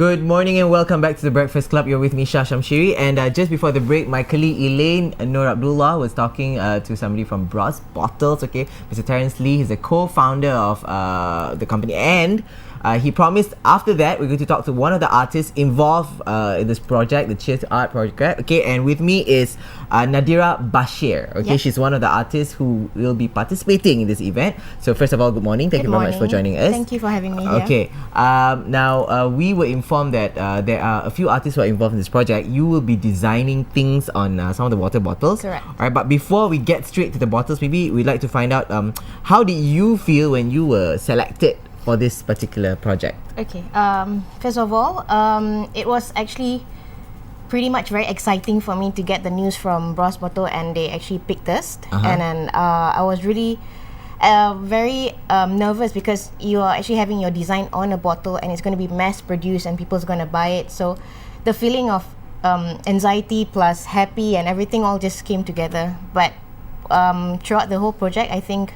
Good morning and welcome back to the Breakfast Club. You're with me, Shah Shamshiri, and just before the break, my colleague Elaine Nur Abdullah was talking to somebody from Bros Bottles. Okay, Mr. Terence Lee, he's a co-founder of the company, and he promised after that we're going to talk to one of the artists involved in this project, the Cheers to Art project. Okay, and with me is Nadira Bashir. Okay, yep. She's one of the artists who will be participating in this event. So first of all, good morning. Thank you very much for joining us. Thank you for having me here. Okay, now we were informed that there are a few artists who are involved in this project. You will be designing things on some of the water bottles. Correct. All right, but before we get straight to the bottles, maybe we'd like to find out how did you feel when you were selected for this particular project? Okay. First of all, it was actually pretty much very exciting for me to get the news from Bros Bottle, and they actually picked us. And then I was really very nervous because you are actually having your design on a bottle and it's going to be mass produced and people's going to buy it. So the feeling of anxiety plus happy and everything all just came together. But throughout the whole project, I think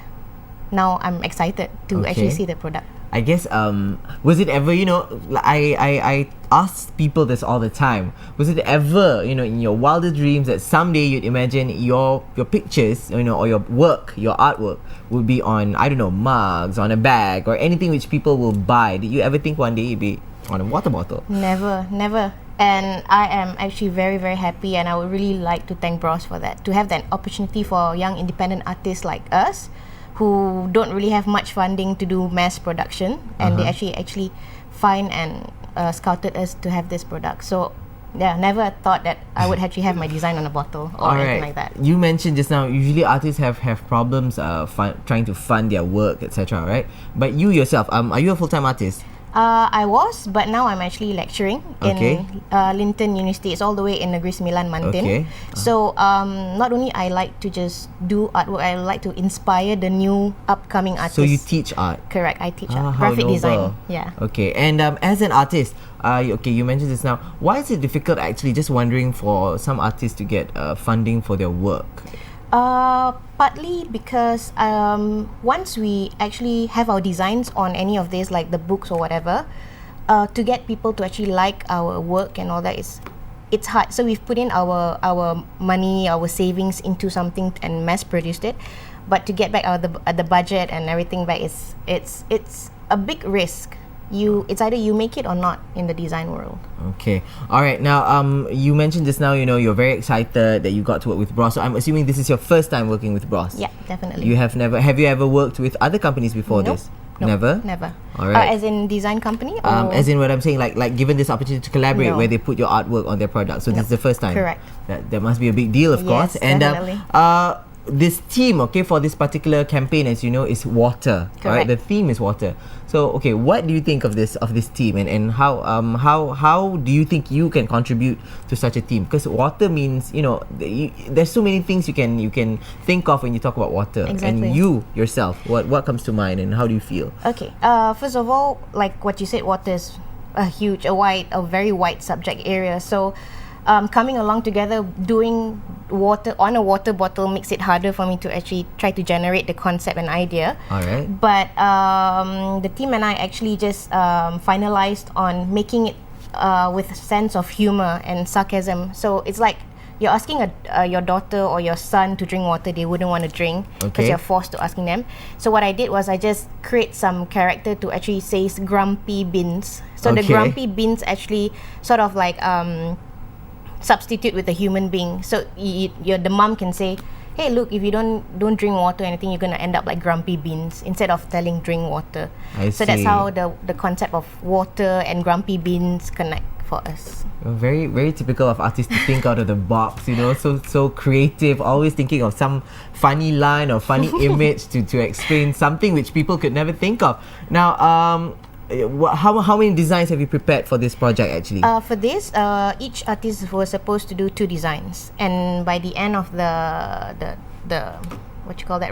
now I'm excited to actually see the product. I guess, was it ever, I ask people this all the time. Was it ever, in your wildest dreams that someday you'd imagine your pictures, or your work, your artwork would be on, I don't know, mugs, on a bag, or anything which people will buy? Did you ever think one day you'd be on a water bottle? Never. And I am actually very, very happy, and I would really like to thank Bros for that, to have that opportunity for young independent artists like us who don't really have much funding to do mass production, and they actually find and scouted us to have this product. So yeah, never thought that I would actually have my design on a bottle or anything like that. You mentioned just now, usually artists have problems trying to fund their work, etc., right? But you yourself, are you a full-time artist? I was, but now I'm actually lecturing in Linton University. It's all the way in Negeri Sembilan, Mantin. So not only I like to just do artwork, I like to inspire the new upcoming artists. So you teach art? Correct, I teach art, graphic design. Yeah. Okay, and as an artist, you mentioned this now. Why is it difficult, actually, just wondering, for some artists to get funding for their work? Partly because once we actually have our designs on any of these, like the books or whatever, to get people to actually like our work and all that, it's hard. So we've put in our money, our savings into something and mass produced it, but to get back the budget and everything back, it's a big risk. It's either you make it or not in the design world. Okay. All right. Now, you mentioned just now, you're very excited that you got to work with Bros. So I'm assuming this is your first time working with Bros. Yeah, definitely. Have you ever worked with other companies before this? Never. All right. As in design company? As in what I'm saying, like given this opportunity to collaborate where they put your artwork on their product. So this is the first time. Correct. That must be a big deal, of course. And definitely. This theme, for this particular campaign, as you know, is water. Correct. Right? The theme is water. So, what do you think of this theme, and how do you think you can contribute to such a theme? Because water means, there's so many things you can think of when you talk about water. Exactly. And you yourself, what comes to mind, and how do you feel? Okay. First of all, like what you said, water is a very wide subject area. So coming along together, doing water on a water bottle makes it harder for me to actually try to generate the concept and idea. All right. But the team and I actually just finalized on making it with a sense of humor and sarcasm. So it's like you're asking your daughter or your son to drink water they wouldn't want to drink because you're forced to asking them. So what I did was I just create some character to actually say grumpy beans. So the grumpy beans actually sort of like substitute with a human being. So the mom can say, hey, look, if you don't drink water or anything, you're going to end up like grumpy beans, instead of telling drink water. So that's how the concept of water and grumpy beans connect for us. Very, very typical of artists to think out of the box, so creative, always thinking of some funny line or funny image to explain something which people could never think of. Now, how many designs have you prepared for this project, actually? For this, each artist was supposed to do 2 designs, and by the end of the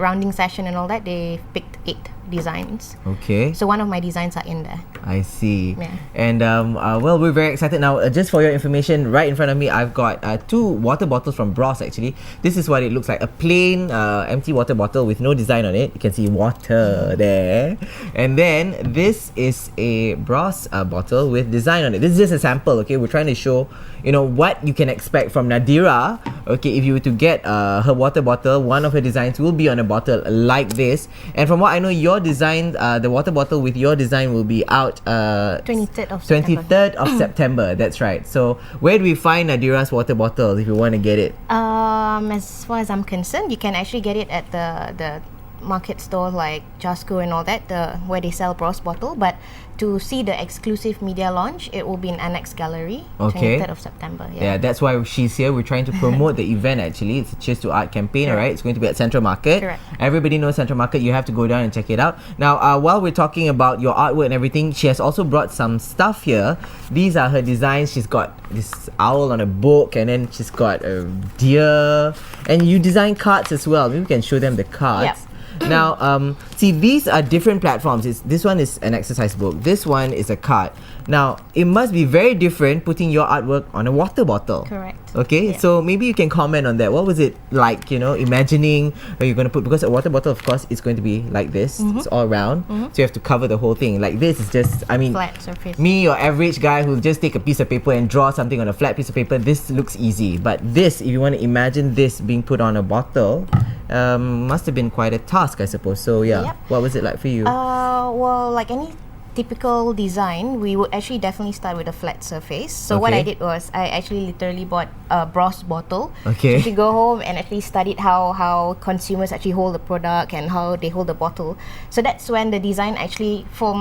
rounding session and all that, they picked 8 designs. Okay. So one of my designs are in there. I see. Yeah. And well, we're very excited now. Just for your information, right in front of me, I've got 2 water bottles from Bros. Actually, this is what it looks like: a plain empty water bottle with no design on it. You can see water there. And then this is a Bros bottle with design on it. This is just a sample. Okay, we're trying to show what you can expect from Nadira. Okay, if you were to get her water bottle, one of her designs will be on a bottle like this. And from what I know, your design, the water bottle with your design will be out 23rd of September. 23rd of September. That's right. So where do we find Nadira's water bottle if you want to get it? As far as I'm concerned, you can actually get it at the market store like Jasco and all that, where they sell Bros bottle. But to see the exclusive media launch, it will be in Annex Gallery, Okay. 23rd of September. Yeah, that's why she's here. We're trying to promote the event actually. It's a Cheers to Art campaign, alright? It's going to be at Central Market. Correct. Everybody knows Central Market. You have to go down and check it out. Now, while we're talking about your artwork and everything, she has also brought some stuff here. These are her designs. She's got this owl on a book, and then she's got a deer. And you design cards as well. Maybe we can show them the cards. Yep. Now, see, these are different platforms. This one is an exercise book. This one is a card. Now, it must be very different putting your artwork on a water bottle. Correct. Okay, Yeah. so maybe you can comment on that. What was it like, imagining where you're going to put, because a water bottle, of course, is going to be like this. It's all round. So you have to cover the whole thing. Like this is just, Flat surface. me, your average guy who just take a piece of paper and draw something on a flat piece of paper, this looks easy. But this, if you want to imagine this being put on a bottle, must have been quite a task, I suppose. So yeah, Yep. what was it like for you? Well, like any typical design, we would actually definitely start with a flat surface. So what I Okay. did was I actually literally bought a Bros bottle. Okay. So she go home and actually studied how consumers actually hold the product and how they hold the bottle. So that's when the design actually, for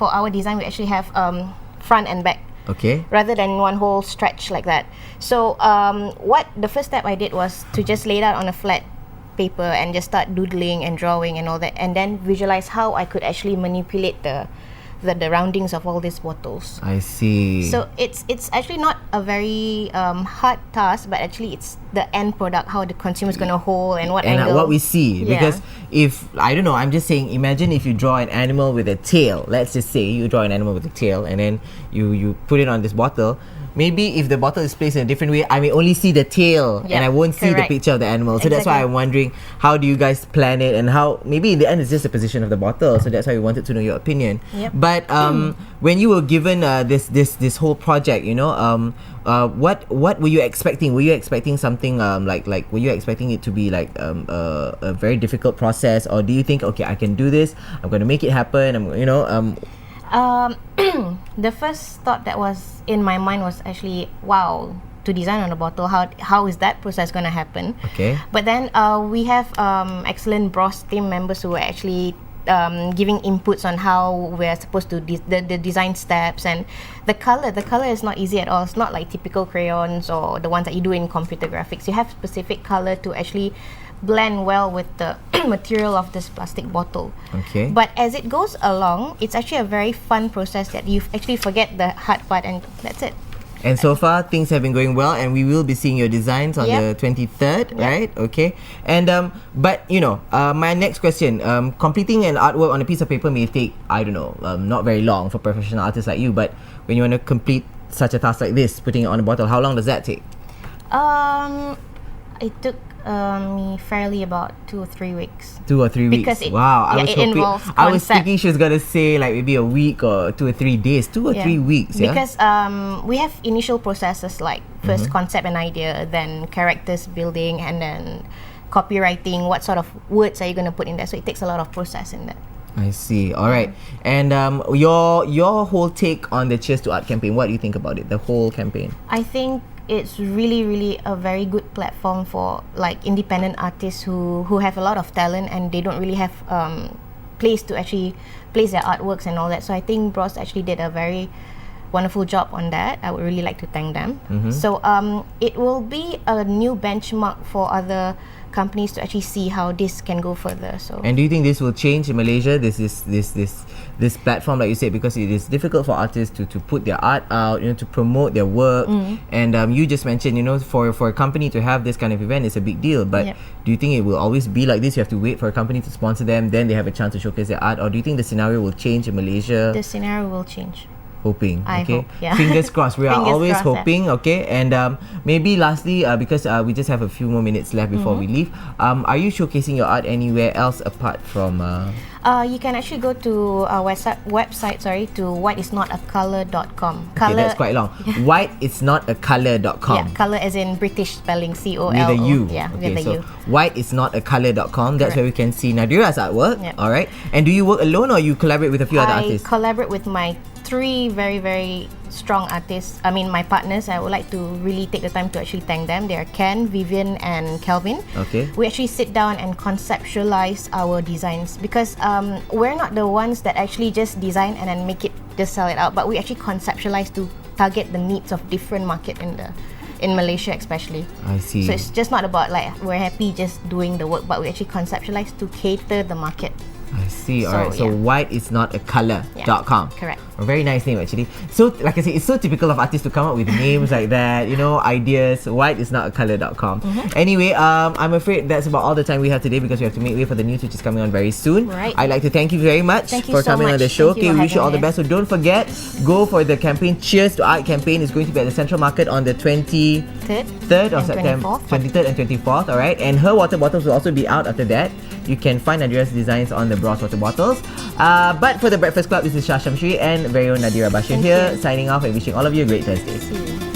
our design, we actually have front and back, Okay. rather than one whole stretch like that. So the first step I did was to just lay it out on a flat paper and just start doodling and drawing and all that, and then visualize how I could actually manipulate the roundings of all these bottles. I see. So it's actually not a very hard task, but actually it's the end product, how the consumer's gonna hold and what and angle. what we see, Yeah. because if I don't know, I'm just saying, imagine if you draw an animal with a tail. Let's just say you draw an animal with a tail, and then you put it on this bottle. Maybe if the bottle is placed in a different way, I may only see the tail and I won't see the correct. picture of the animal. So that's why Exactly. I'm wondering, how do you guys plan it, and how maybe in the end it's just the position of the bottle. So that's why we wanted to know your opinion. Yep. But when you were given this whole project, what were you expecting? Were you expecting something like were you expecting it to be like a very difficult process, or do you think, okay, I can do this, I'm going to make it happen, The first thought that was in my mind was actually, wow, to design on a bottle, how is that process going to happen? Okay. But then we have excellent Bros team members who are actually giving inputs on how we're supposed to the design steps, and the color is not easy at all. It's not like typical crayons or the ones that you do in computer graphics. You have specific color to actually blend well with the material of this plastic bottle. Okay. But as it goes along, it's actually a very fun process that you actually forget the hard part, and that's it. And so far, things have been going well, and we will be seeing your designs on the Yep. 23rd, right? Okay. And but my next question: completing an artwork on a piece of paper may take, I don't know, not very long for professional artists like you. But when you want to complete such a task like this, putting it on a bottle, how long does that take? It took me fairly about 2 or 3 weeks. 2 or 3 weeks. Because Wow, it involves I was concept. thinking she was gonna say like maybe a week or 2 or 3 days. 2 or 3 weeks. Yeah. Because we have initial processes like first concept and idea, then characters building, and then copywriting. What sort of words are you going to put in there? So it takes a lot of process in that. I see. All right. And your whole take on the Cheers to Art campaign. What do you think about it? The whole campaign. I think it's really a very good platform for like independent artists who have a lot of talent and they don't really have place to actually place their artworks and all that. So I think Bros actually did a very wonderful job on that. I would really like to thank them. So it will be a new benchmark for other companies to actually see how this can go further. So, and do you think this will change in Malaysia? This platform, like you said, because it is difficult for artists to put their art out, to promote their work. And you just mentioned, for a company to have this kind of event is a big deal. But do you think it will always be like this? You have to wait for a company to sponsor them, then they have a chance to showcase their art, or do you think the scenario will change in Malaysia? the scenario will change. Hoping. I Okay. hope, yeah. Fingers crossed. We are Fingers always crossed, hoping. Okay. And maybe lastly, because we just have a few more minutes left before we leave, are you showcasing your art anywhere else apart from? You can actually go to our website, to whiteisnotacolor.com. Okay, that's quite long. Whiteisnotacolor.com. Yeah, color as in British spelling, COLO. With a U. Yeah, Okay, with a so U. whiteisnotacolor.com. That's Correct. where we can see Nadira's artwork. Yep. All right. And do you work alone or you collaborate with a few other I artists? collaborate with my 3 very, very strong artists. I mean, my partners. I would like to really take the time to actually thank them. They are Ken, Vivian, and Kelvin. Okay. We actually sit down and conceptualize our designs because we're not the ones that actually just design and then make it, just sell it out. But we actually conceptualize to target the needs of different market in Malaysia especially. I see. So it's just not about like we're happy just doing the work, but we actually conceptualize to cater the market. I see. So, Alright. So yeah. whiteisnotacolor.com. Correct. A very nice name actually. So like I said, it's so typical of artists to come up with names like that, ideas. Whiteisnotacolor.com. Anyway, I'm afraid that's about all the time we have today because we have to make way for the news which is coming on very soon. Right. I'd like to thank you very much Thank you for so coming on much. the show. Thank you Okay, for we wish you all having the me. best. So don't forget, go for the campaign. Cheers to Art campaign. It's going to be at the Central Market on the 23rd of and September, 24th. 23rd and 24th. Alright, and her water bottles will also be out after that. You can find Nadira's designs on the bronze water bottles. But for the Breakfast Club, this is Shah Shamshiri and very own Nadira Bashir Thank here, you. signing off and wishing all of you a great Thursday. See you.